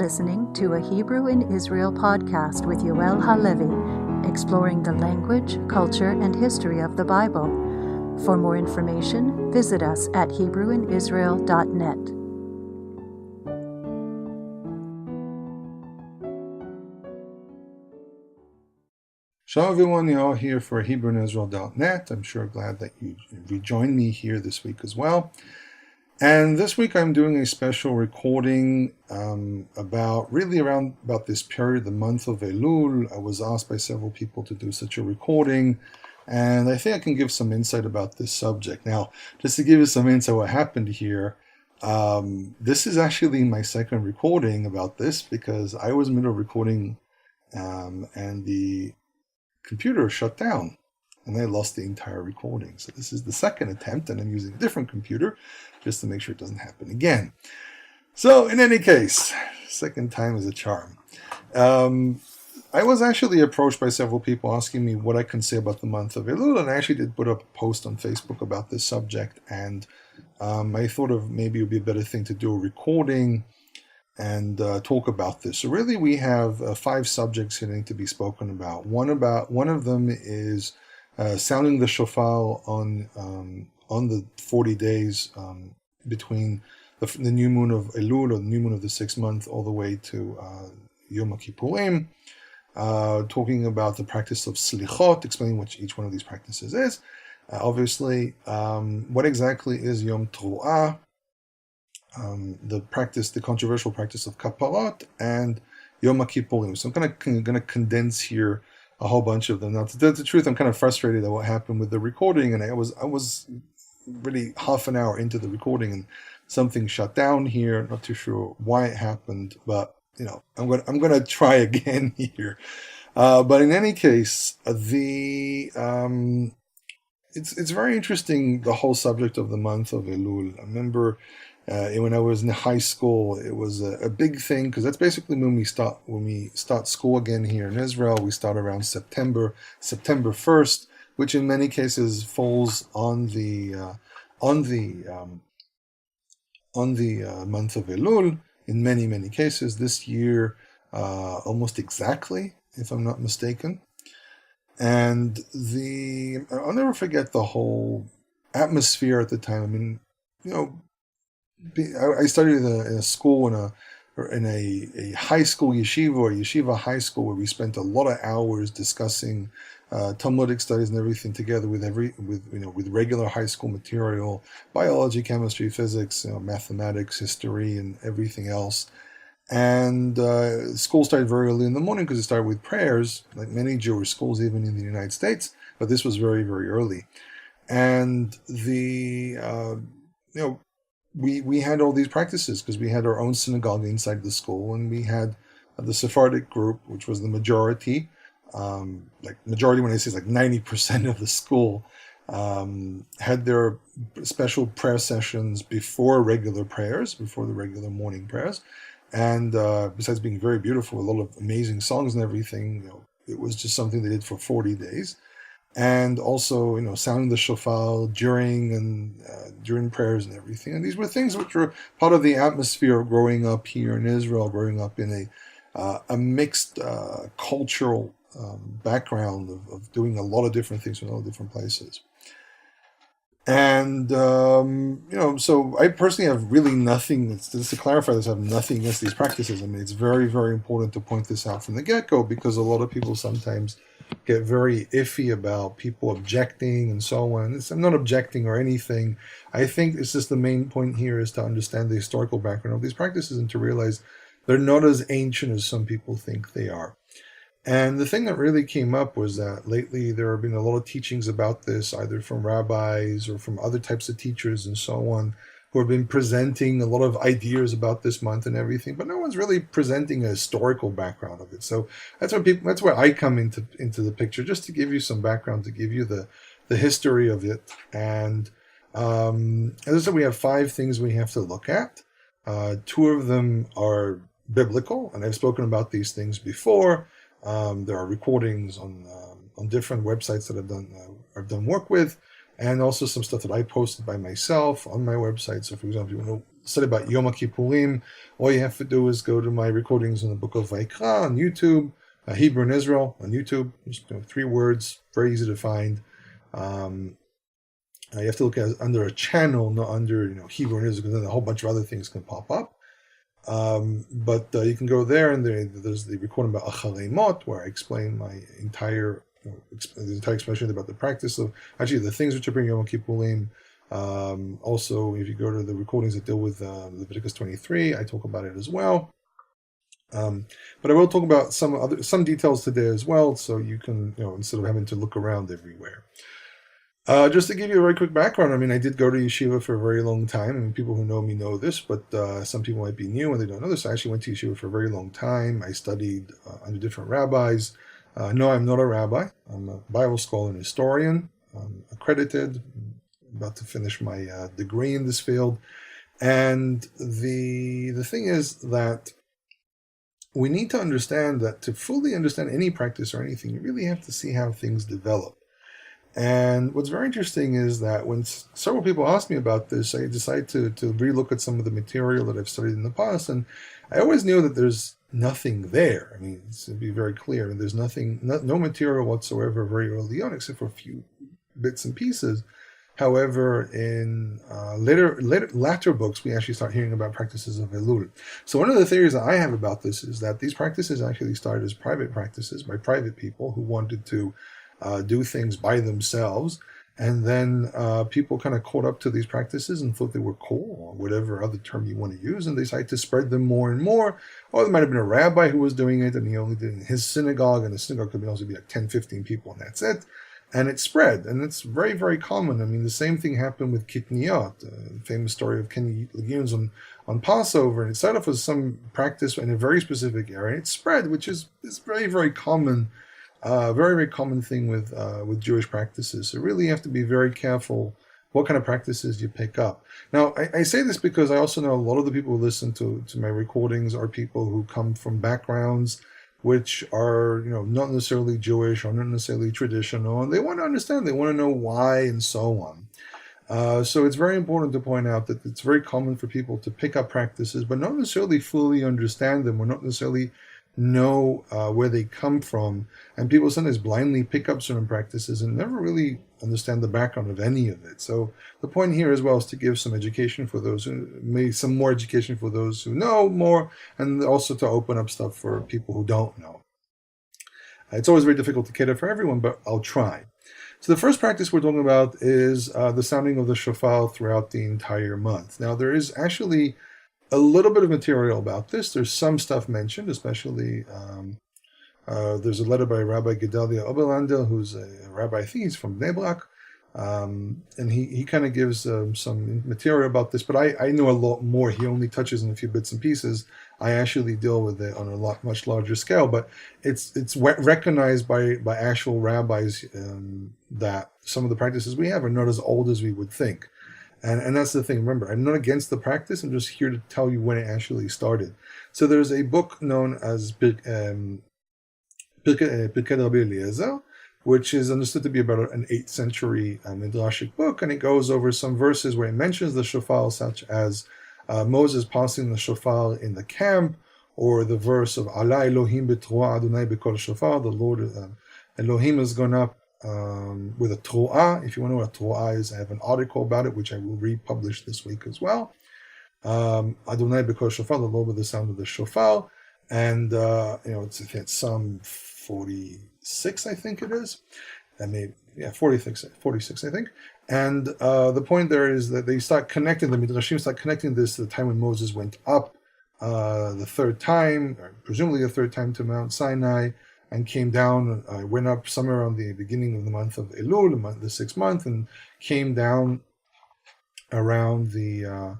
listening to a Hebrew in Israel podcast with Yoel Halevi, exploring the language, culture, and history of the Bible. For more information, visit us at HebrewInIsrael.net. Shalom everyone, Yoel here for HebrewInIsrael.net. I'm sure glad that you rejoined me here this week as well. And this week I'm doing a special recording about this period, the month of Elul. I was asked by several people to do such a recording, and I think I can give some insight about this subject. Now, just to give you some insight what happened here, this is actually my second recording about this because I was in the middle of recording and the computer shut down and I lost the entire recording. So this is the second attempt, and I'm using a different computer just to make sure it doesn't happen again. So in any case, second time is a charm. I was actually approached by several people asking me what I can say about the month of Elul, and I actually did put up a post on Facebook about this subject, and I thought of maybe it would be a better thing to do a recording and talk about this. So really we have 5 subjects here that need to be spoken about. One of them is sounding the shofar on the 40 days between the new moon of Elul, or the new moon of the 6th month, all the way to Yom Hakippurim, talking about the practice of Selichot, explaining what each one of these practices is. Obviously, what exactly is Yom Teruah, the controversial practice of Kaparot, and Yom Hakippurim. So I'm going to condense here a whole bunch of them. Now, to tell the truth, I'm kind of frustrated at what happened with the recording, and I was really half an hour into the recording, and something shut down here. Not too sure why it happened, but I'm going to try again here. But in any case, it's very interesting, the whole subject of the month of Elul. I remember when I was in high school, it was a big thing, because that's basically when we start school again here in Israel. We start around September 1st, which in many cases falls on the month of Elul. In many cases, this year almost exactly, if I'm not mistaken. And I'll never forget the whole atmosphere at the time. I mean, I studied in a school, in a high school yeshiva, or yeshiva high school, where we spent a lot of hours discussing Talmudic studies and everything together with regular high school material, biology, chemistry, physics, mathematics, history, and everything else. And school started very early in the morning because it started with prayers, like many Jewish schools, even in the United States. But this was very, very early, and we had all these practices because we had our own synagogue inside the school, and we had the Sephardic group, which was the majority. Majority, when I say, like 90% of the school, had their special prayer sessions before regular prayers, before the regular morning prayers. And besides being very beautiful, a lot of amazing songs and everything, it was just something they did for 40 days. And also, sounding the shofar during prayers and everything. And these were things which were part of the atmosphere of growing up here in Israel, growing up in a mixed cultural background of doing a lot of different things in a lot of different places. And, so I personally have really nothing, just to clarify this, I have nothing against these practices. I mean, it's very, very important to point this out from the get-go, because a lot of people sometimes get very iffy about people objecting and so on. I'm not objecting or anything. I think it's just the main point here is to understand the historical background of these practices and to realize they're not as ancient as some people think they are. And the thing that really came up was that lately there have been a lot of teachings about this, either from rabbis or from other types of teachers and so on, who have been presenting a lot of ideas about this month and everything, but no one's really presenting a historical background of it. So that's where I come into the picture, just to give you some background, to give you the history of it. And as I said, we have 5 things we have to look at. 2 of them are biblical, and I've spoken about these things before. There are recordings on different websites that I've done work with, and also some stuff that I posted by myself on my website. So, for example, if you want to study about Yom Hakippurim, all you have to do is go to my recordings in the book of Vayikra on YouTube, Hebrew in Israel on YouTube. Just 3 words, very easy to find. You have to look at it under a channel, not under Hebrew in Israel, because then a whole bunch of other things can pop up. But you can go there, and there's the recording about Acharei Mot, where I explain my entire explanation about the practice of actually the things which are bring Yom Kippurim. Also, if you go to the recordings that deal with Leviticus 23, I talk about it as well. But I will talk about some details today as well, so you can instead of having to look around everywhere. Just to give you a very quick background, I did go to yeshiva for a very long time. People who know me know this, but some people might be new and they don't know this. I actually went to yeshiva for a very long time. I studied under different rabbis. No, I'm not a rabbi. I'm a Bible scholar and historian. I'm accredited. I'm about to finish my degree in this field. And the thing is that we need to understand that to fully understand any practice or anything, you really have to see how things develop. And what's very interesting is that when several people ask me about this, I decide to relook at some of the material that I've studied in the past, and I always knew that there's nothing there. To be very clear, there's no material whatsoever very early on, except for a few bits and pieces. However, in later books, we actually start hearing about practices of Elul. So one of the theories that I have about this is that these practices actually started as private practices by private people who wanted to do things by themselves, and then people kind of caught up to these practices and thought they were cool, or whatever other term you want to use, and they decided to spread them more and more. Or there might have been a rabbi who was doing it, and he only did it in his synagogue, and the synagogue could also be like 10, 15 people, and that's it. And it spread, and it's very, very common. The same thing happened with kitniyot, the famous story of can you eat legumes on Passover, and it started off as some practice in a very specific area, and it spread, which is very, very common. Very, very common thing with Jewish practices. So really you have to be very careful what kind of practices you pick up. Now, I say this because I also know a lot of the people who listen to my recordings are people who come from backgrounds which are, not necessarily Jewish or not necessarily traditional, and they want to understand, they want to know why and so on. So it's very important to point out that it's very common for people to pick up practices, but not necessarily fully understand them or not necessarily know where they come from, and people sometimes blindly pick up certain practices and never really understand the background of any of it. So the point here as well is to give some education for those who maybe some more education for those who know more, and also to open up stuff for people who don't know. It's always very difficult to cater for everyone, but I'll try. So the first practice we're talking about is the sounding of the shofar throughout the entire month. Now there is actually a little bit of material about this. There's some stuff mentioned, especially there's a letter by Rabbi Gedalia Oberlander, who's a rabbi, I think he's from Bnei Brak, and he kind of gives some material about this, but I know a lot more. He only touches on a few bits and pieces. I actually deal with it on a much larger scale, but it's recognized by actual rabbis that some of the practices we have are not as old as we would think. And that's the thing. Remember, I'm not against the practice. I'm just here to tell you when it actually started. So there's a book known as Pirkei Rabbi Eliezer, which is understood to be about an 8th century midrashic book, and it goes over some verses where it mentions the shofar, such as Moses passing the shofar in the camp, or the verse of Allah Elohim b'Teruah Adonai b'kol shofar, the Lord Elohim has gone up with a Teruah. If you want to know what a Teruah is, I have an article about it, which I will republish this week as well. Adonai b'kol shofar, the Lord with the sound of the shofar, and it's Psalm 46, I think it is. 46, I think. And the point there is that they start connecting, the Midrashim start connecting this to the time when Moses went up the third time, or presumably the third time, to Mount Sinai, and came down, went up somewhere around the beginning of the month of Elul, the 6th month, and came down around the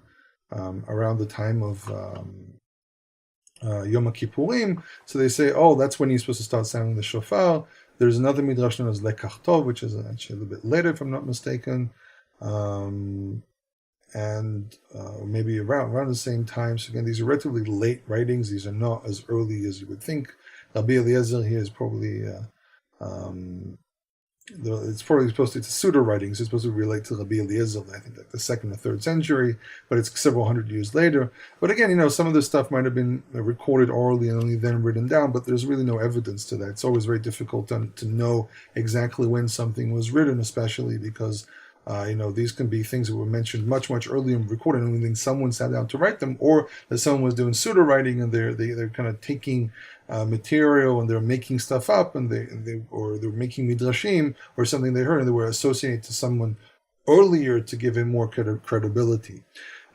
time of Yom Hakippurim. So they say, that's when he's supposed to start sounding the shofar. There's another midrash known as Lekach Tov, which is actually a little bit later, if I'm not mistaken, and maybe around the same time. So again, these are relatively late writings. These are not as early as you would think. Rabbi Eliezer here is probably it's probably supposed to, it's a pseudo writing, so it's supposed to relate to Rabbi Eliezer, I think like the 2nd or 3rd century, but it's several hundred years later. But again, some of this stuff might have been recorded orally and only then written down, but there's really no evidence to that. It's always very difficult to know exactly when something was written, especially because these can be things that were mentioned much, much earlier and recorded, and then someone sat down to write them, or that someone was doing pseudo writing and they're kind of taking material and they're making stuff up, and they're making midrashim or something they heard and they were associated to someone earlier to give him more credibility.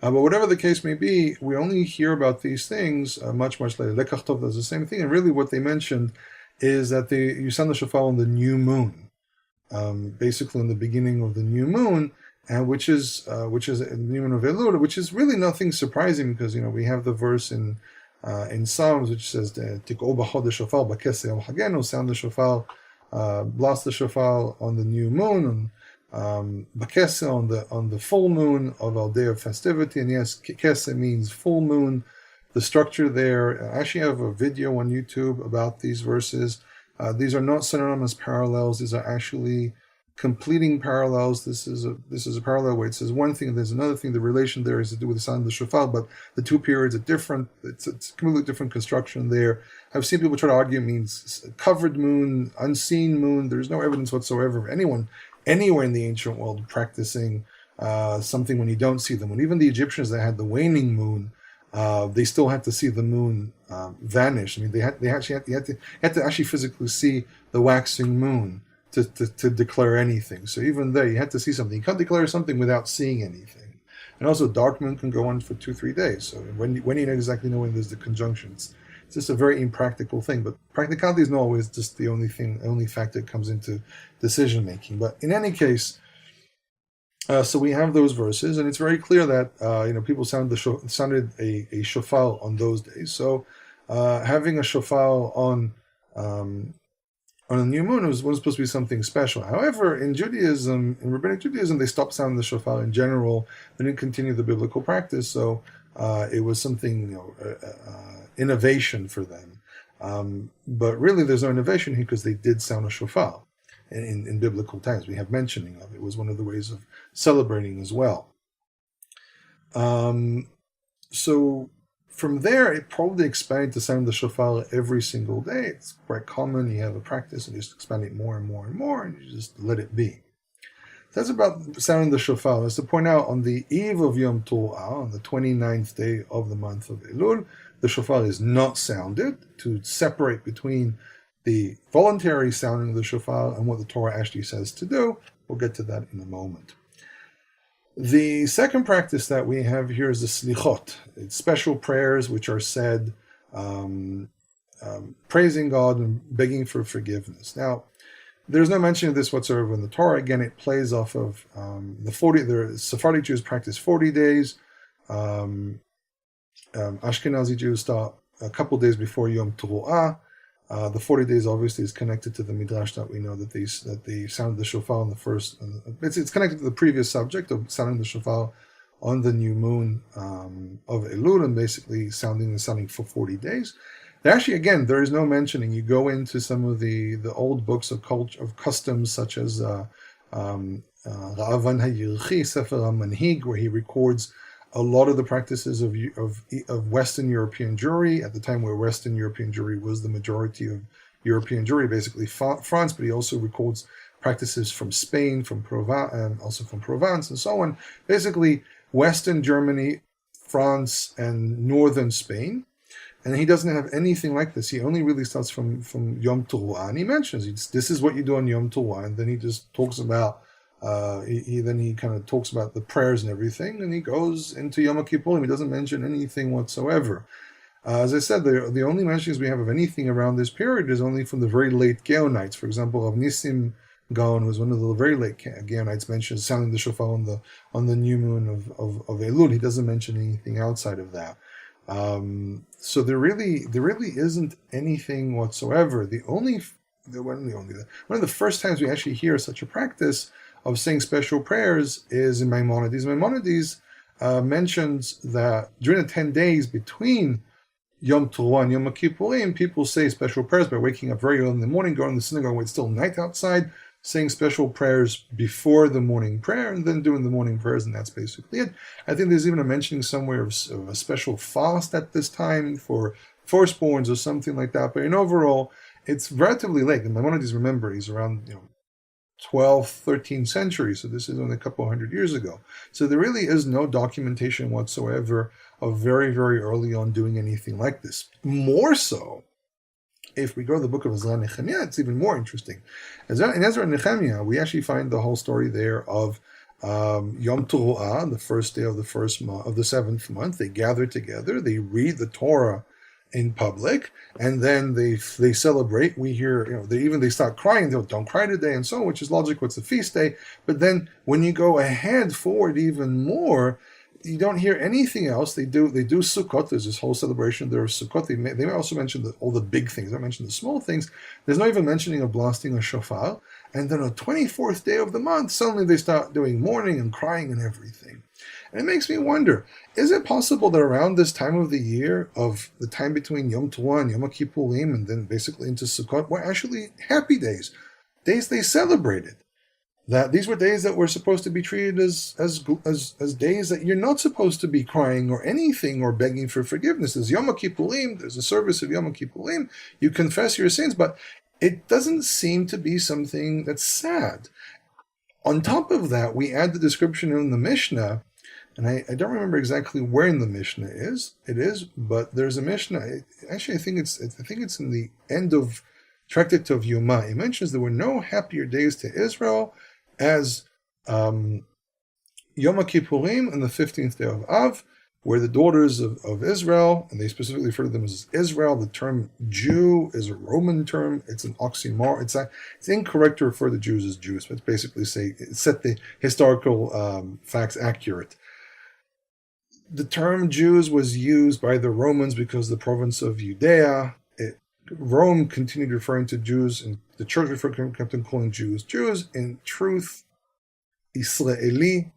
But whatever the case may be, we only hear about these things much, much later. Lekach Tov does the same thing, and really what they mentioned is that you sound the shofar on the new moon, basically in the beginning of the new moon, and which is the new moon of Elul, which is really nothing surprising because we have the verse in Psalms which says Tik'o b'chod shofar b'keseh Yom Hagenu, sound the shofar, blast the shofar on the new moon, and b'keseh on the full moon of our day of festivity. And yes, keseh means full moon. The structure there, I actually have a video on YouTube about these verses. These are not synonymous parallels. These are actually completing parallels. This is a parallel where it says one thing, there's another thing. The relation there is to do with the sound of the shofar, but the two periods are different. It's a completely different construction there. I've seen people try to argue it means covered moon, unseen moon. There's no evidence whatsoever of anyone anywhere in the ancient world practicing something when you don't see the moon. Even the Egyptians that had the waning moon, they still had to see the moon vanish. I mean, they had to actually physically see the waxing moon to declare anything. So even there, you had to see something. You can't declare something without seeing anything. And also, dark moon can go on for 2-3 days. So when you don't exactly know when there's the conjunctions, it's just a very impractical thing. But practicality is not always just the only factor that comes into decision making. But in any case, so we have those verses, and it's very clear that people sounded a shofar on those days. So having a shofar on a new moon was supposed to be something special. However, in Judaism, in Rabbinic Judaism, they stopped sounding the shofar in general. They didn't continue the biblical practice, so it was something innovation for them. But really, there's no innovation here because they did sound a shofar in biblical times. We have mentioning of it. It was one of the ways of celebrating as well. So from there, it probably expanded to sound the shofar every single day. It's quite common. You have a practice and you just expand it more and more and more, and you just let it be. That's about sounding the shofar. As to point out, on the eve of Yom Teruah, on the 29th day of the month of Elul, the shofar is not sounded to separate between the voluntary sounding of the shofar and what the Torah actually says to do. We'll get to that in a moment. The second practice that we have here is the Selichot. It's special prayers which are said praising God and begging for forgiveness. Now, there's no mention of this whatsoever in the Torah. Again, it plays off of the Sephardic Jews practice 40 days. Ashkenazi Jews start a couple days before Yom Teruah. The 40 days obviously is connected to the midrash that we know that they sounded the shofar on the first. It's connected to the previous subject of sounding the shofar on the new moon of Elul, and basically sounding for 40 days. Actually, again, there is no mentioning. You go into some of the old books of culture, of customs, such as Ra'avan HaYirchi, Sefer HaManhig, where he records a lot of the practices of Western European Jewry at the time, where Western European Jewry was the majority of European Jewry, basically France. But he also records practices from Spain, from Provence, and also from Provence, and so on. Basically, Western Germany, France, and Northern Spain. And he doesn't have anything like this. He only really starts from Yom Teruah, and he mentions this is what you do on Yom Teruah, and then he just talks about he kind of talks about the prayers and everything, and he goes into Yom Hakippurim. He doesn't mention anything whatsoever. As I said, the only mentions we have of anything around this period is only from the very late Gaonites. For example, Rav Nissim Gaon was one of the very late Gaonites, mentions sounding the shofar on the new moon of Elul. He doesn't mention anything outside of that. So there really isn't anything whatsoever. One of the first times we actually hear such a practice of saying special prayers is in Maimonides. Maimonides mentions that during the 10 days between Yom Teruah and Yom Hakippurim, people say special prayers by waking up very early in the morning, going to the synagogue when it's still night outside, saying special prayers before the morning prayer and then doing the morning prayers, and that's basically it. I think there's even a mentioning somewhere of a special fast at this time for firstborns or something like that. But in overall, it's relatively late. And Maimonides, remember, he's around 12th, 13th century, so this is only a couple hundred years ago. So there really is no documentation whatsoever of very, very early on doing anything like this. More so, if we go to the book of Ezra and Nehemiah, it's even more interesting. In Ezra and Nehemiah, we actually find the whole story there of Yom Teruah, the first day of the seventh month. They gather together, they read the Torah in public, and then they celebrate. We hear, they start crying. They don't cry today, and so on, which is logical. It's a feast day. But then when you go forward even more, you don't hear anything else. They do Sukkot. There's this whole celebration there of Sukkot. They may also mention all the big things. They mention the small things. There's not even mentioning of blasting a shofar. And then on the 24th day of the month, suddenly they start doing mourning and crying and everything. And it makes me wonder, is it possible that around this time of the year, of the time between Yom Teruah and Yom Hakippurim, and then basically into Sukkot, were actually happy days they celebrated? That these were days that were supposed to be treated as days that you're not supposed to be crying or anything or begging for forgiveness. There's Yom Hakippurim, there's a service of Yom Hakippurim, you confess your sins, but it doesn't seem to be something that's sad. On top of that, we add the description in the Mishnah, and I don't remember exactly where in the Mishnah it is, but there's a Mishnah. Actually, I think it's in the end of Tractate of Yoma. It mentions there were no happier days to Israel as Yom Hakippurim and the 15th day of Av, where the daughters of Israel, and they specifically refer to them as Israel. The term Jew is a Roman term. It's an oxymoron. It's incorrect to refer to Jews as Jews, but it's basically set the historical facts accurate. The term Jews was used by the Romans because the province of Judea, Rome continued referring to Jews, and the church kept on calling Jews Jews. In truth, Israeli,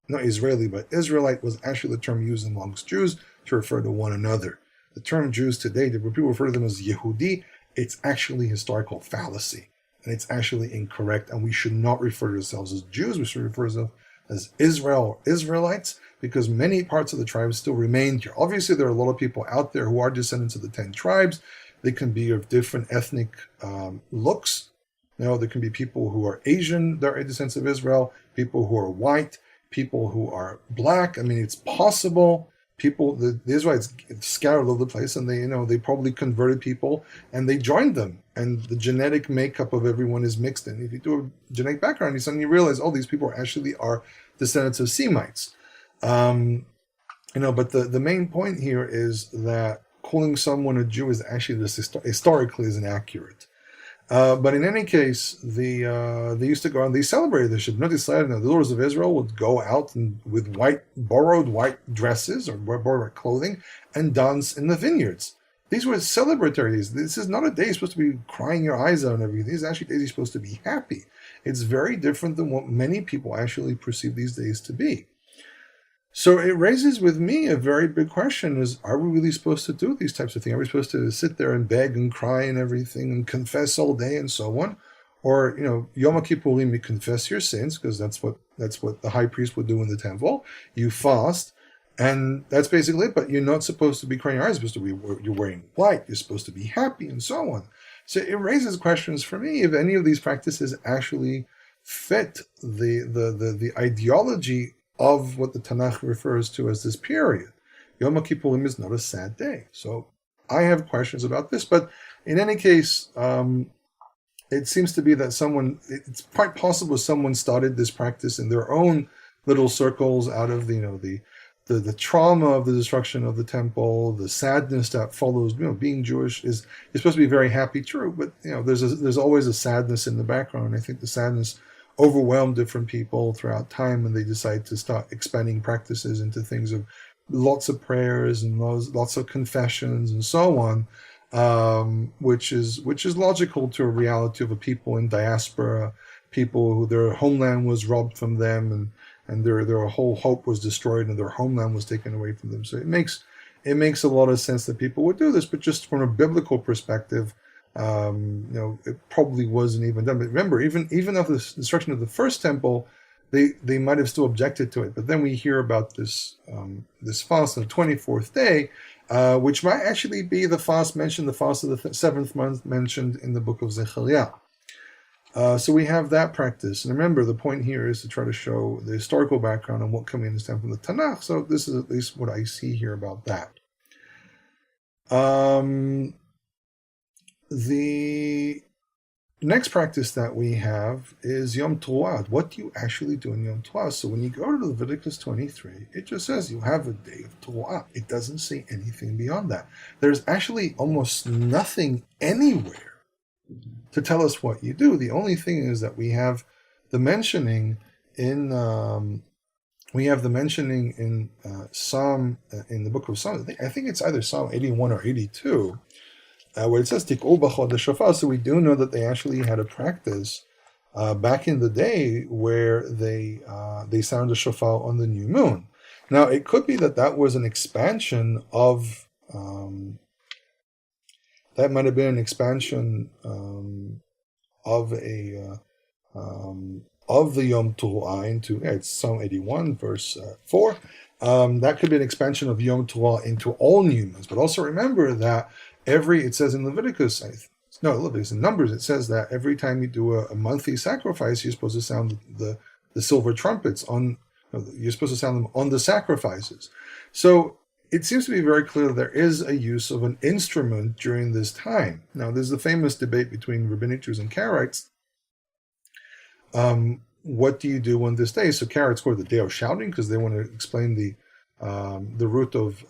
not Israeli, but Israelite was actually the term used amongst Jews to refer to one another. The term Jews today, when people refer to them as Yehudi, it's actually historical fallacy, and it's actually incorrect, and we should not refer to ourselves as Jews. We should refer to ourselves as Israel or Israelites, because many parts of the tribes still remain here. Obviously, there are a lot of people out there who are descendants of the 10 tribes. They can be of different ethnic looks. There can be people who are Asian that are descendants of Israel, people who are white, people who are black. I mean, it's possible. The Israelites scattered all over the place, and they probably converted people, and they joined them. And the genetic makeup of everyone is mixed in. If you do a genetic background, you suddenly realize, these people actually are descendants of Semites. But the main point here is that calling someone a Jew is actually historically is inaccurate. But in any case, they used to go out and they celebrated the Shabbat Yisrael. The daughters of Israel would go out with borrowed white dresses or borrowed clothing and dance in the vineyards. These were celebratory days. This is not a day you're supposed to be crying your eyes out and everything. These are actually days you're supposed to be happy. It's very different than what many people actually perceive these days to be. So it raises with me a very big question: are we really supposed to do these types of things? Are we supposed to sit there and beg and cry and everything and confess all day and so on? Or, Yom Hakippurim, you confess your sins, because that's what the high priest would do in the temple. You fast, and that's basically it. But you're not supposed to be crying your eyes. You're supposed to be, you're wearing white. You're supposed to be happy and so on. So it raises questions for me if any of these practices actually fit the ideology of what the Tanakh refers to as this period. Yom Hakippurim is not a sad day. So I have questions about this, but in any case, it seems to be that it's quite possible someone started this practice in their own little circles out of the trauma of the destruction of the temple, the sadness that follows. Being Jewish is supposed to be very happy, true, but there's always a sadness in the background. I think the sadness overwhelmed different people throughout time, and they decide to start expanding practices into things of lots of prayers and lots of confessions and so on, which is logical to a reality of a people in diaspora, people who their homeland was robbed from them, and their whole hope was destroyed and their homeland was taken away from them. So it makes a lot of sense that people would do this, but just from a biblical perspective, It probably wasn't even done. But remember, even after the destruction of the first temple, they might have still objected to it. But then we hear about this fast on the 24th day, which might actually be the fast mentioned, the fast of the seventh month mentioned in the book of Zechariah. So we have that practice. And remember, the point here is to try to show the historical background on what can we understand from the Tanakh. So this is at least what I see here about that. The next practice that we have is Yom Teruah. What do you actually do in Yom Teruah? So when you go to Leviticus 23, it just says you have a day of Teruah. It doesn't say anything beyond that. There's actually almost nothing anywhere to tell us what you do. The only thing is that we have the mentioning in Psalm in the book of Psalms. I think it's either Psalm 81 or 82. Where it says Tik'u b'chod shofar, so we do know that they actually had a practice back in the day where they sound the shofar on the new moon. Now it could be that was an expansion of that might have been an expansion of the Yom Teruah into it's Psalm 81 verse 4. That could be an expansion of Yom Teruah into all new moons, but also remember that it says in Leviticus, in Numbers, it says that every time you do a monthly sacrifice, you're supposed to sound the silver trumpets you're supposed to sound them on the sacrifices. So it seems to be very clear that there is a use of an instrument during this time. Now, there's the famous debate between rabbinic Jews and Karaites. What do you do on this day? So Karaites call it the day of shouting because they want to explain the root of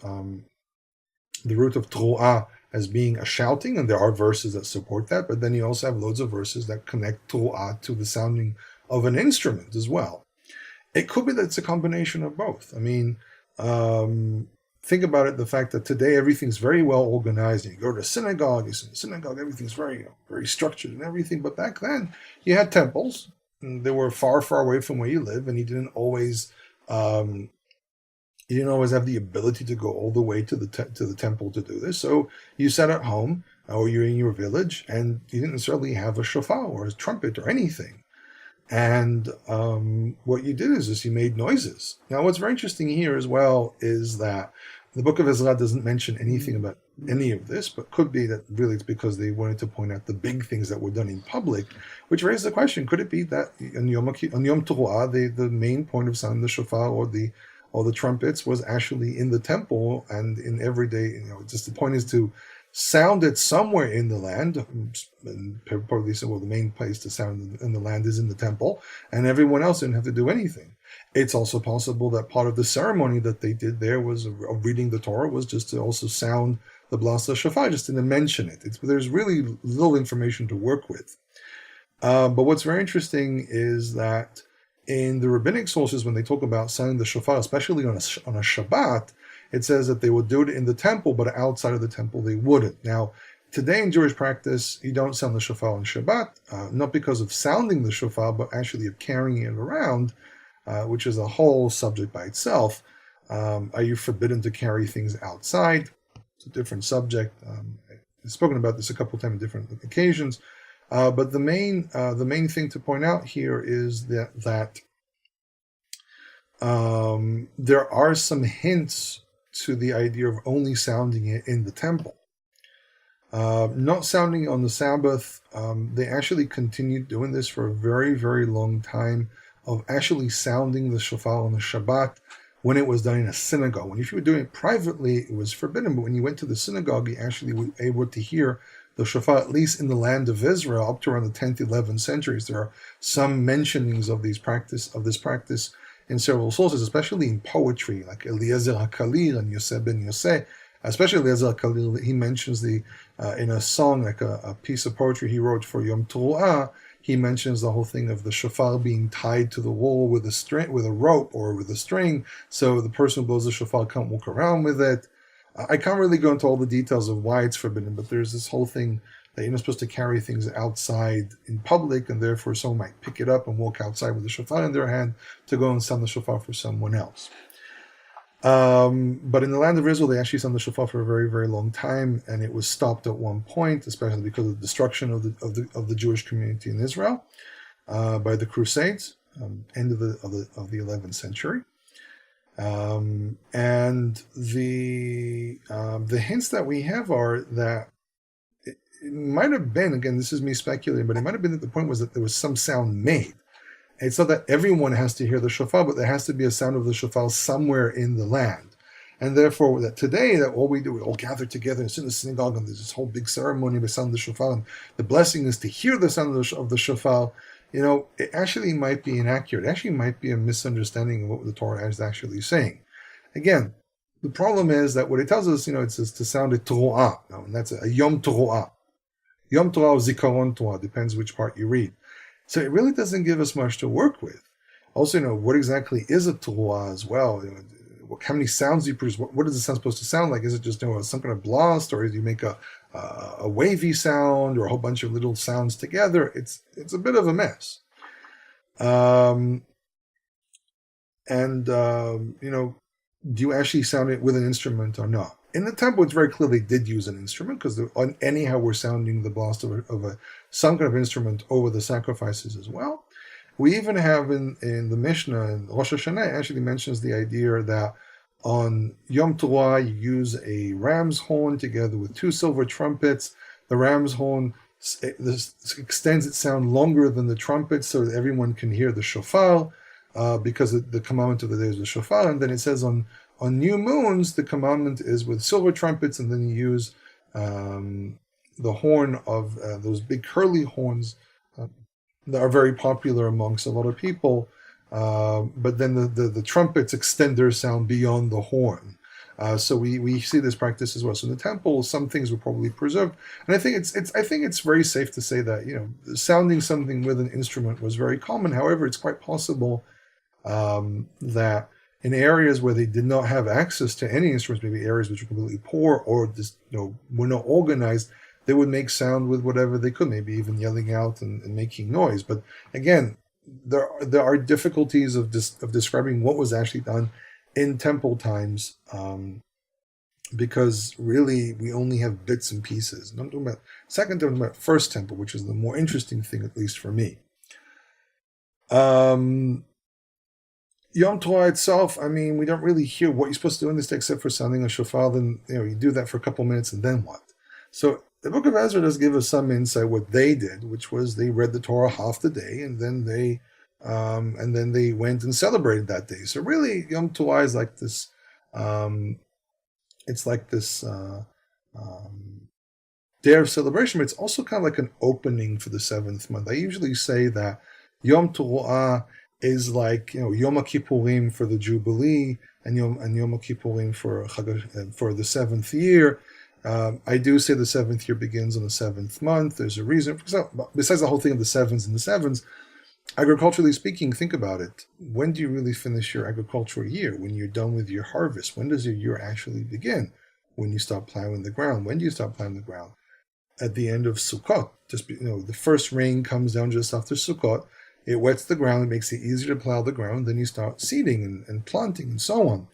Teruah as being a shouting, and there are verses that support that, but then you also have loads of verses that connect Teruah to the sounding of an instrument as well. It could be that it's a combination of both. I mean, think about it, the fact that today everything's very well organized. You go to synagogue, everything's very, very structured and everything, but back then you had temples, and they were far, far away from where you live, and you didn't always have the ability to go all the way to the temple to do this. So you sat at home or you're in your village and you didn't necessarily have a shofar or a trumpet or anything. And what you did is you made noises. Now, what's very interesting here as well is that the book of Ezra doesn't mention anything about any of this, but could be that really it's because they wanted to point out the big things that were done in public, which raises the question, could it be that on Yom Teruah, the main point of sounding the shofar or the trumpets was actually in the temple, and in every day, just the point is to sound it somewhere in the land, and probably say, well, the main place to sound in the land is in the temple, and everyone else didn't have to do anything. It's also possible that part of the ceremony that they did there was of reading the Torah was just to also sound the blast shofar, just to mention it. There's really little information to work with. But what's very interesting is that in the rabbinic sources, when they talk about sounding the shofar, especially on a Shabbat, it says that they would do it in the temple, but outside of the temple they wouldn't. Now, today in Jewish practice, you don't sound the shofar on Shabbat, not because of sounding the shofar, but actually of carrying it around, which is a whole subject by itself. Are you forbidden to carry things outside? It's a different subject. I've spoken about this a couple of times on different occasions. But the main thing to point out here is that there are some hints to the idea of only sounding it in the temple. Not sounding on the Sabbath. They actually continued doing this for a very, very long time, of actually sounding the shofar on the Shabbat when it was done in a synagogue. When if you were doing it privately, it was forbidden, but when you went to the synagogue, you actually were able to hear the shofar, at least in the land of Israel, up to around the 10th, 11th centuries. There are some mentionings of this practice in several sources, especially in poetry, like Eliezer HaKalil and Yosef ben Yosef. Especially Eliezer HaKalil, he mentions in a song, like a piece of poetry he wrote for Yom Teruah, he mentions the whole thing of the shofar being tied to the wall with a rope or with a string, so the person who blows the shofar can't walk around with it. I can't really go into all the details of why it's forbidden, but there's this whole thing that you're not supposed to carry things outside in public, and therefore someone might pick it up and walk outside with the shofar in their hand to go and sound the shofar for someone else. But in the land of Israel, they actually sound the shofar for a very, very long time, and it was stopped at one point, especially because of the destruction of the Jewish community in Israel by the Crusades, end of the 11th century. And the hints that we have are that it might have been, again, this is me speculating, but it might have been that the point was that there was some sound made. It's not that everyone has to hear the shofar, but there has to be a sound of the shofar somewhere in the land. And therefore, that today, that all we do, we all gather together and sit in the synagogue, and there's this whole big ceremony of the sound of the shofar, and the blessing is to hear the sound of the shofar. It actually might be inaccurate. It actually might be a misunderstanding of what the Torah is actually saying. Again, the problem is that what it tells us, it says to sound a Teruah, and that's a Yom Teruah. Yom Teruah or Zikaron Teruah, depends which part you read. So it really doesn't give us much to work with. Also, what exactly is a teruah as well? How many sounds do you produce? What is the sound supposed to sound like? Is it just some kind of blast, or do you make a wavy sound, or a whole bunch of little sounds together? It's a bit of a mess. Do you actually sound it with an instrument or not? In the temple, it's very clear they did use an instrument, because anyhow we're sounding the blast of some kind of instrument over the sacrifices as well. We even have in the Mishnah, in Rosh Hashanah, it actually mentions the idea that on Yom Teruah you use a ram's horn together with 2 silver trumpets. The ram's horn extends its sound longer than the trumpet so that everyone can hear the shofar, because the commandment of the day is the shofar. And then it says on new moons, the commandment is with silver trumpets, and then you use the horn of those big curly horns that are very popular amongst a lot of people. But then the trumpets extend their sound beyond the horn. So we see this practice as well. So in the temple, some things were probably preserved, and I think it's very safe to say that sounding something with an instrument was very common. However, it's quite possible that in areas where they did not have access to any instruments, maybe areas which were completely poor or just were not organized, they would make sound with whatever they could, maybe even yelling out and making noise. But again, there are difficulties of describing what was actually done in temple times, because really we only have bits and pieces. And I'm talking about second temple, I'm talking about first temple, which is the more interesting thing, at least for me. Yom Teruah itself, we don't really hear what you're supposed to do in this day except for sounding a shofar. Then you do that for a couple minutes, and then what? So the book of Ezra does give us some insight what they did, which was they read the Torah half the day, and then they went and celebrated that day. So really, Yom Teruah is like this. It's like this day of celebration, but it's also kind of like an opening for the 7th month. I usually say that Yom Teruah is like Yom Hakippurim for the Jubilee, and Yom Hakippurim for the 7th year. I do say the 7th year begins on the 7th month. There's a reason. Besides the whole thing of the sevens and the sevens, agriculturally speaking, think about it. When do you really finish your agricultural year? When you're done with your harvest? When does your year actually begin? When you stop plowing the ground? When do you stop plowing the ground? At the end of Sukkot. The first rain comes down just after Sukkot. It wets the ground. It makes it easier to plow the ground. Then you start seeding and planting and so on.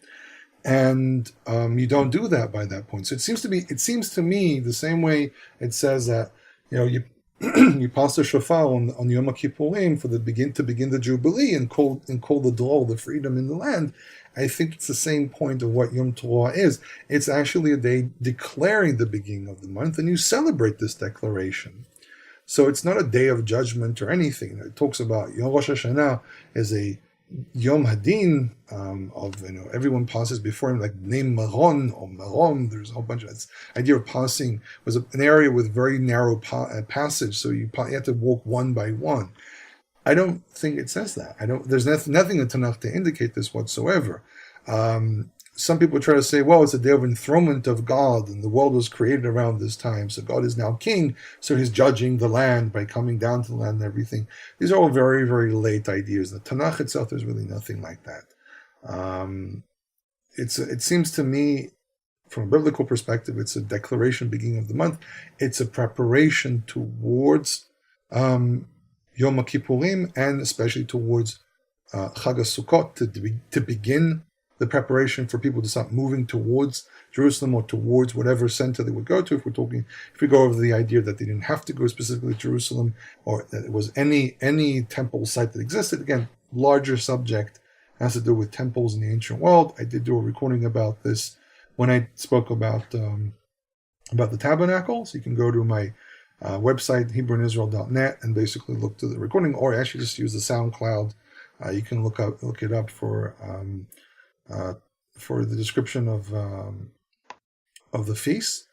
And you don't do that by that point. So it seems to me the same way it says that you you pass the shofar on Yom Hakippurim to begin the Jubilee and call the Dol, the freedom in the land. I think it's the same point of what Yom Teruah is. It's actually a day declaring the beginning of the month, and you celebrate this declaration. So it's not a day of judgment or anything. It talks about Yom Rosh Hashanah as a Yom Hadin of everyone passes before him like name Maron or Maron. There's a whole bunch of this idea of passing. It was an area with very narrow passage, so you had to walk one by one. I don't think it says that. There's nothing in Tanakh to indicate this whatsoever. Some people try to say, well, it's a day of enthronement of God, and the world was created around this time, so God is now king, so he's judging the land by coming down to the land and everything. These are all very, very late ideas. The Tanakh itself, there's really nothing like that. It seems to me, from a biblical perspective, it's a declaration beginning of the month. It's a preparation towards Yom Hakippurim, and especially towards Chag HaSukkot, to begin the preparation for people to start moving towards Jerusalem or towards whatever center they would go to. If we go over the idea that they didn't have to go specifically to Jerusalem, or that it was any temple site that existed. Again, larger subject, has to do with temples in the ancient world. I did do a recording about this when I spoke about the tabernacle. So you can go to my website, HebrewInIsrael.net, and basically look to the recording, or actually just use the SoundCloud. You can look it up for the description of the feast.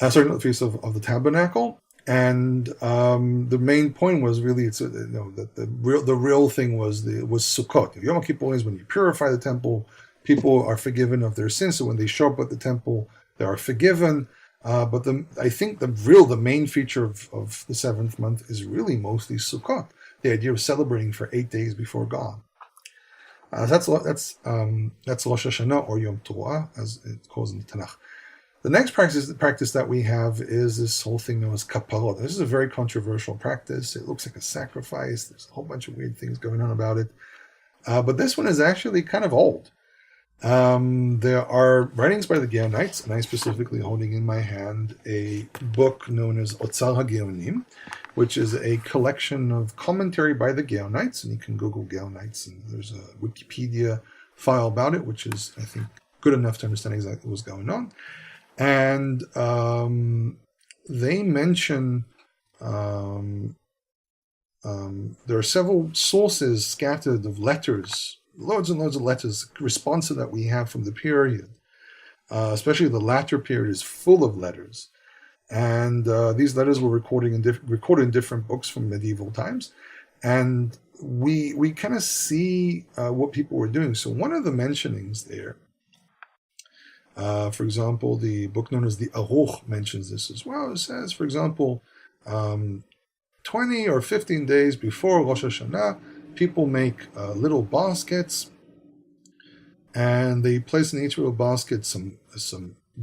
Not the feast of the tabernacle. And the main point was really that the real thing was Sukkot. Yom Hakippurim is when you purify the temple. People are forgiven of their sins. So when they show up at the temple, they are forgiven. But I think the main feature of the seventh month is really mostly Sukkot, the idea of celebrating for 8 days before God. That's Rosh Hashanah, or Yom Teruah, as it's called in the Tanakh. The next practice that we have is this whole thing known as Kaparot. This is a very controversial practice. It looks like a sacrifice. There's a whole bunch of weird things going on about it. But this one is actually kind of old. There are writings by the Gaonites, and I'm specifically holding in my hand a book known as Otzar HaGeonim, which is a collection of commentary by the Gaonites, and you can Google Gaonites, and there's a Wikipedia file about it, which is, I think, good enough to understand exactly what's going on. And they mention there are several sources scattered of letters, loads and loads of letters, responsive that we have from the period. Especially the latter period is full of letters. And these letters were recorded in different books from medieval times. And we kind of see what people were doing. So one of the mentionings there, for example, the book known as the Aruch mentions this as well. It says, for example, 20 or 15 days before Rosh Hashanah, people make little baskets, and they place in each little basket some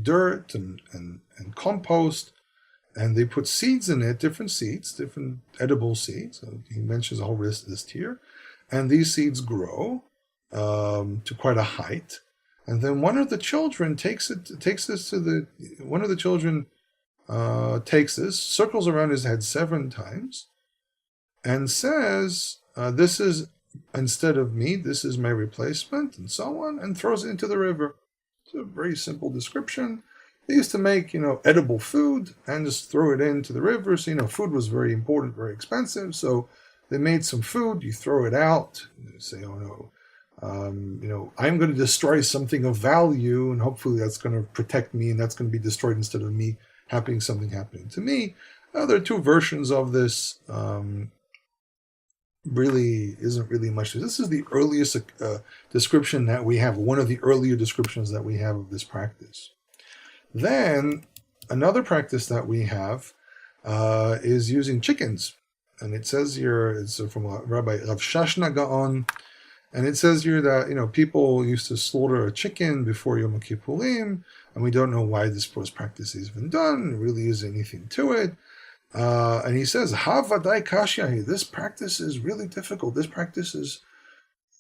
dirt and compost, and they put seeds in it, different edible seeds. So he mentions a whole list here, and these seeds grow to quite a height. And then one of the children takes this, circles around his head 7 times, and says, this is, instead of me, this is my replacement, and so on, and throws it into the river. It's a very simple description. They used to make, edible food and just throw it into the river. So, food was very important, very expensive. So they made some food, you throw it out, and you say, oh no, I'm going to destroy something of value, and hopefully that's going to protect me, and that's going to be destroyed instead of me something happening to me. There are 2 versions of this. Really isn't really much. This is the earliest description that we have, one of the earlier descriptions that we have of this practice. Then another practice that we have is using chickens. And it says here, it's from Rabbi Rav Shashna Gaon, and it says here that, people used to slaughter a chicken before Yom Hakippurim, and we don't know why this practice has been done. There really isn't anything to it. And he says, Havadai Kashya, this practice is really difficult. This practice is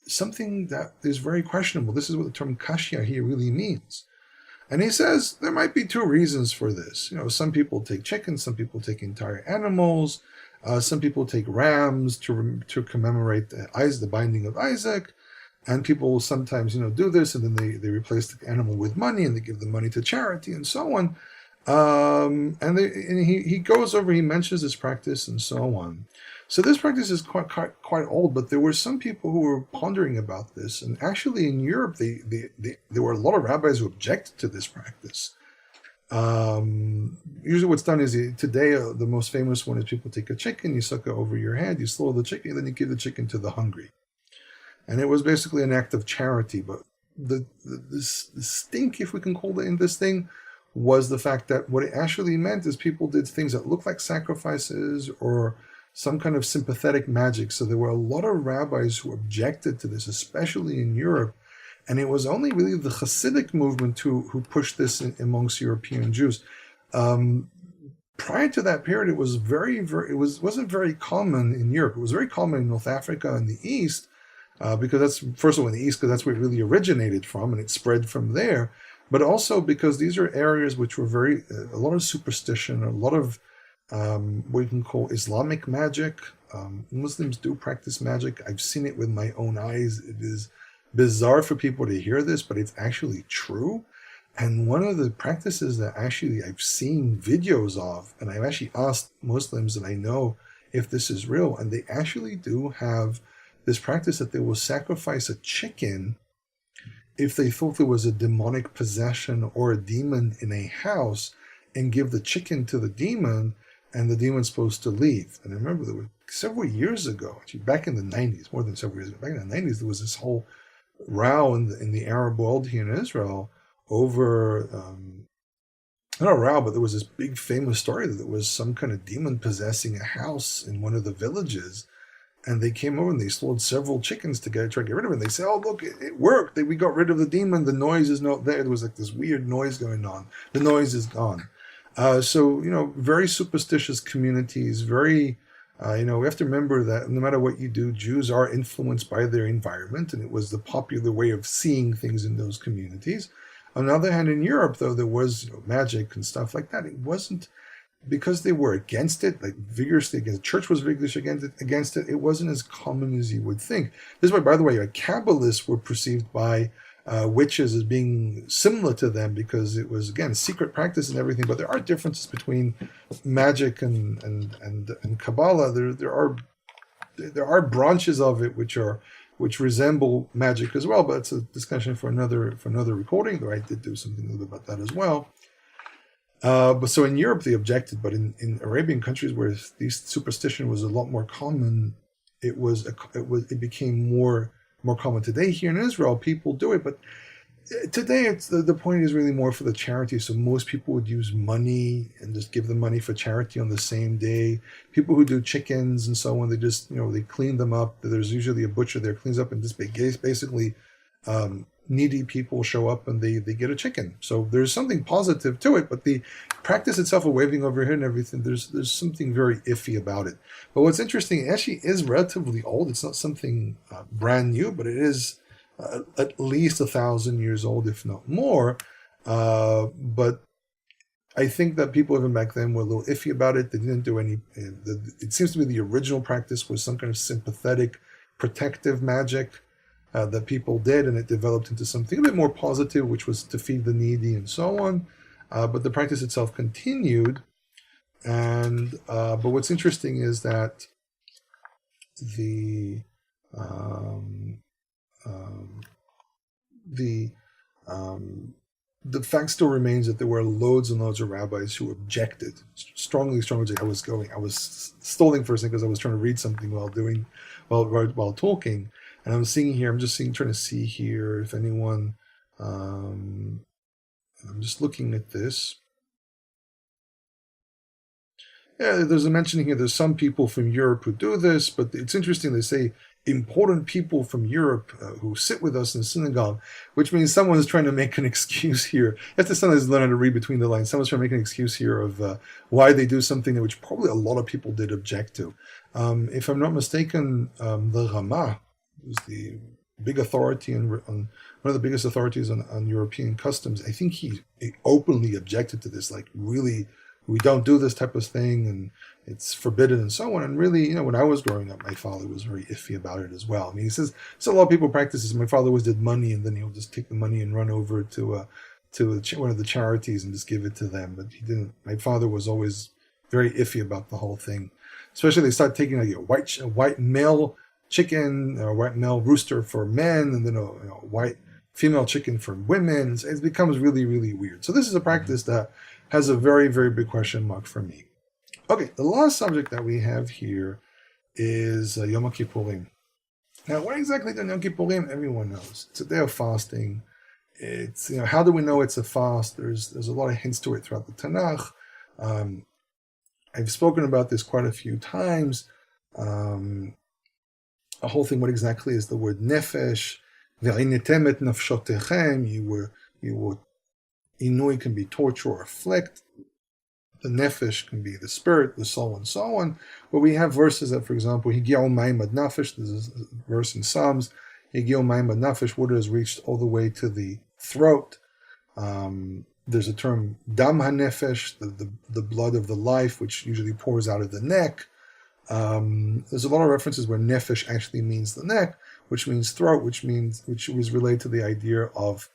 something that is very questionable. This is what the term Kashya here really means. And he says there might be 2 reasons for this. Some people take chickens, some people take entire animals, some people take rams to commemorate the binding of Isaac, and people sometimes do this, and then they replace the animal with money, and they give the money to charity, and so on. And he goes over, he mentions this practice and so on. So this practice is quite old, but there were some people who were pondering about this, and actually in Europe, there were a lot of rabbis who objected to this practice. Usually what's done is today the most famous one is people take a chicken, you suck it over your head, you slaughter the chicken, and then you give the chicken to the hungry. And it was basically an act of charity, but the stink, if we can call it in this thing, was the fact that what it actually meant is people did things that looked like sacrifices or some kind of sympathetic magic. So there were a lot of rabbis who objected to this, especially in Europe. And it was only really the Hasidic movement who pushed this amongst European Jews. Prior to that period, it was wasn't very common in Europe. It was very common in North Africa and the East, because that's, first of all, in the East, because that's where it really originated from, and it spread from there. But also because these are areas which were a lot of superstition, a lot of what you can call Islamic magic. Muslims do practice magic. I've seen it with my own eyes. It is bizarre for people to hear this, but it's actually true. And one of the practices that actually I've seen videos of, and I've actually asked Muslims that I know if this is real, and they actually do have this practice that they will sacrifice a chicken if they thought there was a demonic possession or a demon in a house, and give the chicken to the demon, and the demon's supposed to leave. And I remember there were several years ago, actually back in the 90s, more than several years ago, back in the 90s, there was this whole row in the Arab world here in Israel over, not a row, but there was this big famous story that there was some kind of demon possessing a house in one of the villages. And they came over and they slaughtered several chickens to try to get rid of it. And they said, oh, look, it worked. We got rid of the demon. The noise is not there. There was like this weird noise going on. The noise is gone. So, very superstitious communities, very, we have to remember that no matter what you do, Jews are influenced by their environment. And it was the popular way of seeing things in those communities. On the other hand, in Europe, though, there was magic and stuff like that. It wasn't, because they were against it, like vigorously against it. The church was vigorously against it. It wasn't as common as you would think. This is why, by the way, Kabbalists were perceived by witches as being similar to them, because it was, again, secret practice and everything. But there are differences between magic and Kabbalah. There are branches of it which resemble magic as well. But it's a discussion for another recording. Though I did do something a little bit about that as well. But so in Europe they objected, but in Arabian countries where these superstition was a lot more common, it became more common. Today here in Israel, people do it, but today it's the point is really more for the charity. So most people would use money and just give them money for charity on the same day. People who do chickens and so on, they just they clean them up. There's usually a butcher there, cleans up, and just basically. Needy people show up and they get a chicken. So there's something positive to it, but the practice itself of waving over here and everything, there's something very iffy about it. But what's interesting, it actually is relatively old. It's not something brand new, but it is at least 1,000 years old, if not more. But I think that people even back then were a little iffy about it. They didn't do any, it seems to me the original practice was some kind of sympathetic, protective magic that people did, and it developed into something a bit more positive, which was to feed the needy and so on. But the practice itself continued. And but what's interesting is that the fact still remains that there were loads and loads of rabbis who objected strongly. I was stalling for a second because I was trying to read something while talking. And I'm trying to see here if anyone, I'm just looking at this. Yeah, there's a mention here, there's some people from Europe who do this, but it's interesting, they say important people from Europe who sit with us in synagogue, which means someone's trying to make an excuse here. You have to sometimes learn how to read between the lines. Someone's trying to make an excuse here of why they do something which probably a lot of people did object to. If I'm not mistaken, the Ramah, who's the big authority one of the biggest authorities on European customs, I think he openly objected to this, like really, we don't do this type of thing and it's forbidden and so on. And really, when I was growing up, my father was very iffy about it as well. I mean, he says, so a lot of people practice this. My father always did money, and then he'll just take the money and run over to one of the charities and just give it to them. But he didn't. My father was always very iffy about the whole thing. Especially they start taking like a white male chicken or white male rooster for men, and then a white female chicken for women. It becomes really, really weird. So this is a practice that has a very, very big question mark for me. Okay, the last subject that we have here is Yom Hakippurim. Now, what exactly is Yom Kippurim? Everyone knows. It's a day of fasting. It's, how do we know it's a fast? There's a lot of hints to it throughout the Tanakh. I've spoken about this quite a few times. A whole thing, what exactly is the word nefesh? Ve'initem et nafshotechem. Inui can be torture or afflict. The nefesh can be the spirit, the soul, and so on. But we have verses that, for example, Higia'u ma'im ad nafesh. There's a verse in Psalms Higil Mayim Nafesh, water has reached all the way to the throat. There's a term Dam HaNefesh, the blood of the life, which usually pours out of the neck. There's a lot of references where Nefesh actually means the neck, which means throat, which was related to the idea of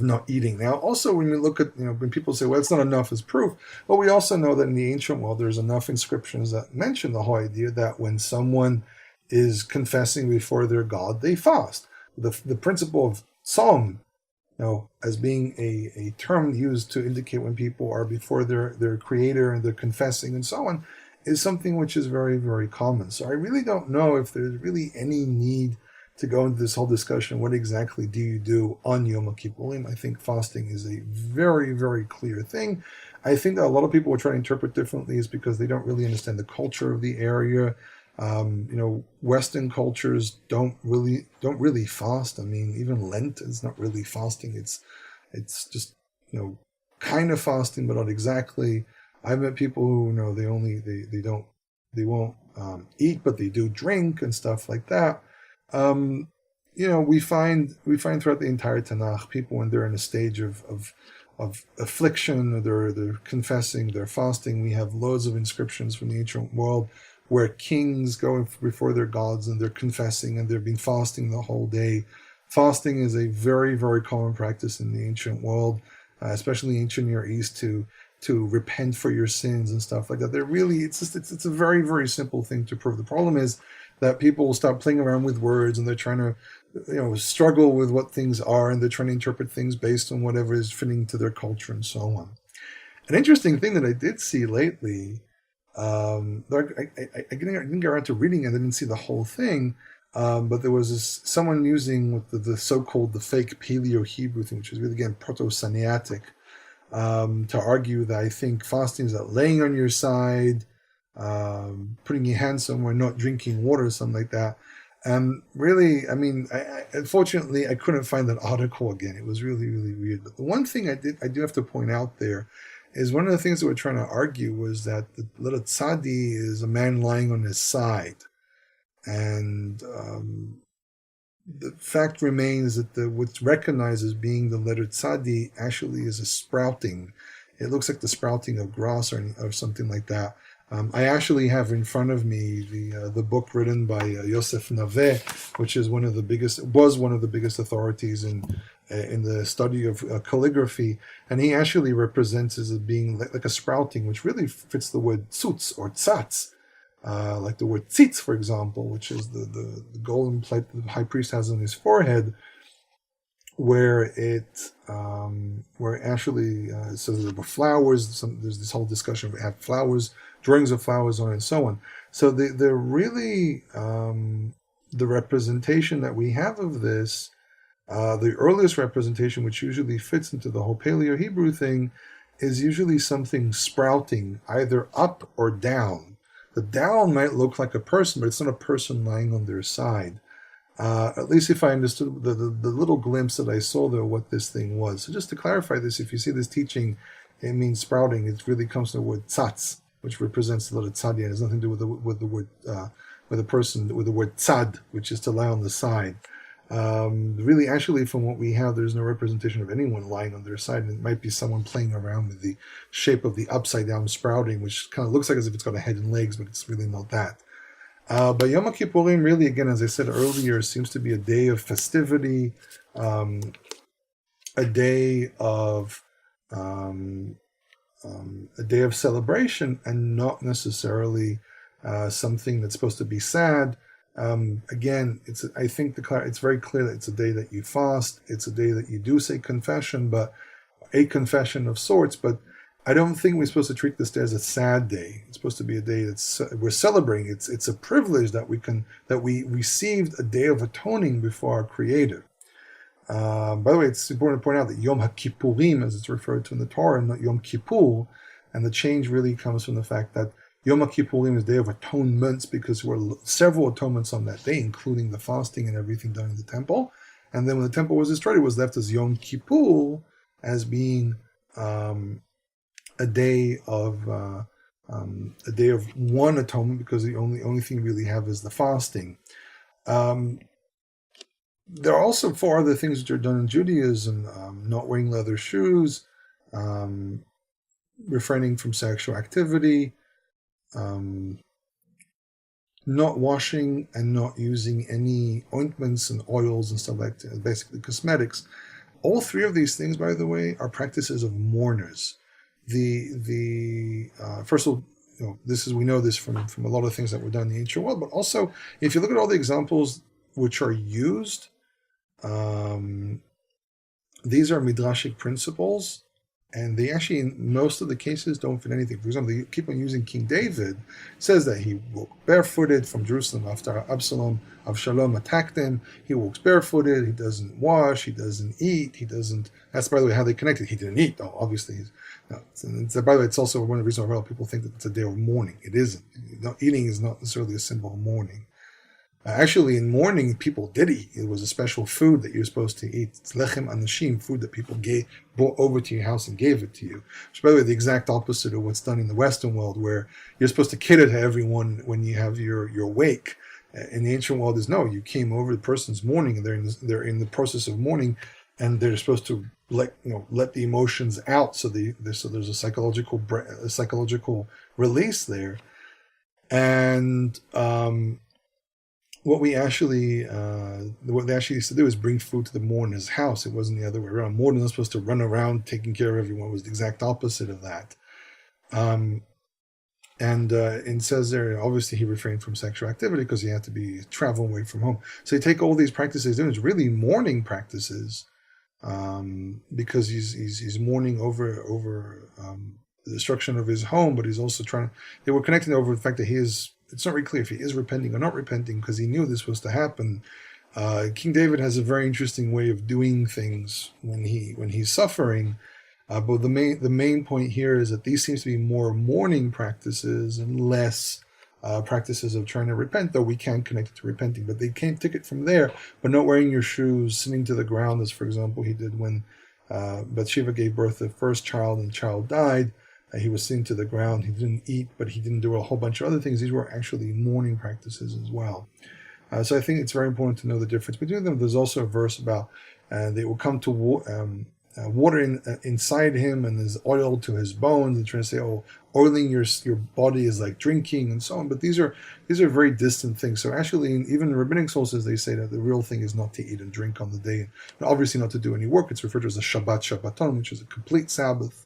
not eating. Now, also when we look at, when people say, well, it's not enough as proof, well, we also know that in the ancient world, there's enough inscriptions that mention the whole idea that when someone is confessing before their God, they fast. The principle of Psalm, as being a term used to indicate when people are before their creator and they're confessing and so on, is something which is very, very common. So I really don't know if there's really any need to go into this whole discussion, what exactly do you do on Yom Hakippurim? I think fasting is a very, very clear thing. I think that a lot of people will try to interpret differently is because they don't really understand the culture of the area. Western cultures don't really fast. I mean, even Lent is not really fasting. It's just, kind of fasting, but not exactly. I've met people who, they won't eat, but they do drink and stuff like that. We find throughout the entire Tanakh, people when they're in a stage of affliction, they're confessing, they're fasting. We have loads of inscriptions from the ancient world where kings go before their gods and they're confessing and they've been fasting the whole day. Fasting is a very, very common practice in the ancient world, especially in ancient Near East, to repent for your sins and stuff like that. It's a very, very simple thing to prove. The problem is that people will start playing around with words and they're trying to, struggle with what things are, and they're trying to interpret things based on whatever is fitting to their culture and so on. An interesting thing that I did see lately, I didn't get around to reading it, I didn't see the whole thing, but there was someone using the so-called the fake Paleo-Hebrew thing, which is really, again, Proto-Sinaitic, to argue that I think fasting is that laying on your side, putting your hand somewhere, not drinking water, or something like that. Really, unfortunately, I couldn't find that article again. It was really, really weird. But the one thing I do have to point out there is one of the things that we're trying to argue was that the little tzadi is a man lying on his side. And the fact remains that what's recognized as being the letter tzadi actually is a sprouting. It looks like the sprouting of grass or something like that. I actually have in front of me the book written by Yosef Naveh, which is one of the biggest authorities in the study of calligraphy, and he actually represents as being like a sprouting, which really fits the word tzutz or tzatz, like the word tzitz, for example, which is the golden plate that the high priest has on his forehead, where actually so there were flowers. There's this whole discussion of have flowers, drawings of flowers on it, and so on. So the really the representation that we have of this, the earliest representation, which usually fits into the whole Paleo-Hebrew thing, is usually something sprouting either up or down. The down might look like a person, but it's not a person lying on their side. At least if I understood the little glimpse that I saw there, what this thing was. So just to clarify this, if you see this teaching, it means sprouting. It really comes from the word tzatz, which represents the letter tzadi. It has nothing to do with the word with a person, with the word tzad, which is to lie on the side. Really, actually, from what we have, there's no representation of anyone lying on their side. And it might be someone playing around with the shape of the upside down sprouting, which kind of looks like as if it's got a head and legs, but it's really not that. But Yom Kippurim, really, again, as I said earlier, seems to be a day of festivity, a day of celebration, and not necessarily something that's supposed to be sad. Again, I think it's very clear that it's a day that you fast. It's a day that you do say confession, but a confession of sorts. But I don't think we're supposed to treat this day as a sad day. It's supposed to be a day we're celebrating. It's a privilege that we received a day of atoning before our Creator. By the way, it's important to point out that Yom Hakippurim, as it's referred to in the Torah, not Yom Kippur, and the change really comes from the fact that Yom Hakippurim is a day of atonements because there were several atonements on that day, including the fasting and everything done in the temple. And then when the temple was destroyed, it was left as Yom Kippur as being a day of one atonement, because the only thing we really have is the fasting. There are also 4 other things that are done in Judaism: not wearing leather shoes, refraining from sexual activity, not washing and not using any ointments and oils and stuff like that, basically cosmetics. All 3 of these things, by the way, are practices of mourners. First of all, we know this from a lot of things that were done in the ancient world, but also if you look at all the examples which are used, these are midrashic principles, and they actually, in most of the cases, don't fit anything. For example, they keep on using King David. It says that he walked barefooted from Jerusalem after Avshalom attacked him. He walks barefooted. He doesn't wash. He doesn't eat. That's, by the way, how they connected. He didn't eat, though, obviously. By the way, it's also one of the reasons why people think that it's a day of mourning. It isn't. Eating is not necessarily a symbol of mourning. Actually, in mourning, people did eat. It was a special food that you're supposed to eat. It's lechem anashim, food that people brought over to your house and gave it to you. Which, by the way, the exact opposite of what's done in the Western world, where you're supposed to cater to everyone when you have your wake. In the ancient world, is no. You came over, the person's mourning, and they're in the process of mourning, and they're supposed to let the emotions out. So there's a psychological release there, and what they actually used to do is bring food to the mourner's house. It wasn't the other way around. Mourners was supposed to run around taking care of everyone. It was the exact opposite of that. It says there, obviously he refrained from sexual activity because he had to be traveling away from home. So you take all these practices, and it's really mourning practices, because he's mourning over the destruction of his home, but he's also they were connecting over the fact that it's not really clear if he is repenting or not repenting, because he knew this was to happen. King David has a very interesting way of doing things when he's suffering. But the main point here is that these seems to be more mourning practices and less practices of trying to repent, though we can connect it to repenting. But they can't take it from there. But not wearing your shoes, sitting to the ground, as for example he did when Bathsheba gave birth to the first child and the child died. He was sitting to the ground. He didn't eat, but he didn't do a whole bunch of other things. These were actually mourning practices as well. So I think it's very important to know the difference between them. There's also a verse about they will come to water inside him, and there's oil to his bones. And trying to say, oiling your body is like drinking, and so on. But these are very distant things. So actually, even in rabbinic sources, they say that the real thing is not to eat and drink on the day, and obviously not to do any work. It's referred to as a Shabbat Shabbaton, which is a complete Sabbath.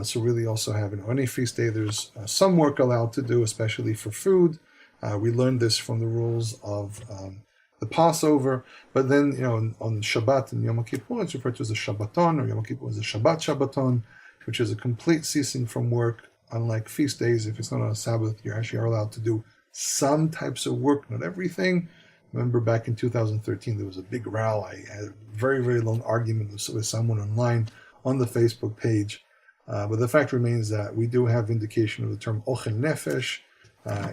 So really also having any feast day, there's some work allowed to do, especially for food. We learned this from the rules of the Passover, but then on Shabbat and Yom Kippur, it's referred to as a Shabbaton, or Yom Kippur is a Shabbat Shabbaton, which is a complete ceasing from work. Unlike feast days, if it's not on a Sabbath, you actually are allowed to do some types of work, not everything. Remember back in 2013, there was a big row. I had a very, very long argument with someone online on the Facebook page. But the fact remains that we do have indication of the term Ochel Nefesh.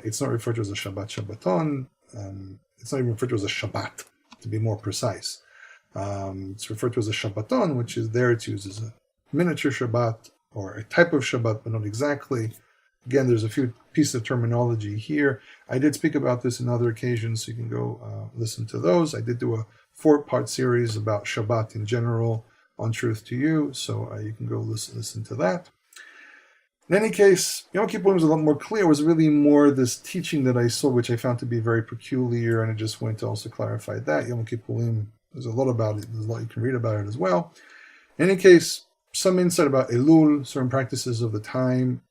It's not referred to as a Shabbat Shabbaton. It's not even referred to as a Shabbat, to be more precise. It's referred to as a Shabbaton, which is there it's used as a miniature Shabbat or a type of Shabbat, but not exactly. Again, there's a few pieces of terminology here. I did speak about this in other occasions, so you can go listen to those. I did do a 4-part series about Shabbat in general on Truth to You, so you can go listen to that. In any case, Yom Kippurim was a lot more clear. It was really more this teaching that I saw, which I found to be very peculiar, and I just went to also clarify that. Yom Kippurim, there's a lot about it. There's a lot you can read about it as well. In any case, some insight about Elul, certain practices of the time.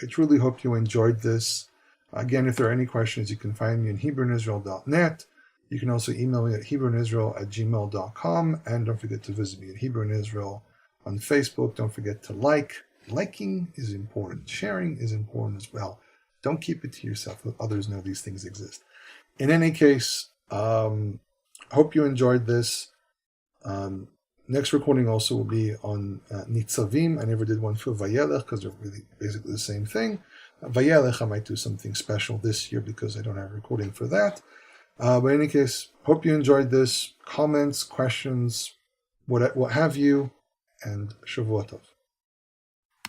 I truly hope you enjoyed this. Again, if there are any questions, you can find me on HebrewInIsrael.net. You can also email me at HebrewInIsrael@gmail.com. And don't forget to visit me at Hebrew in Israel on Facebook. Don't forget to like. Liking is important. Sharing is important as well. Don't keep it to yourself. Let others know these things exist. In any case, hope you enjoyed this. Next recording also will be on Nitzavim. I never did one for Vayelech because they're really basically the same thing. Vayelech, I might do something special this year because I don't have a recording for that. But in any case, hope you enjoyed this. Comments, questions, what have you, and Shavuot Tov.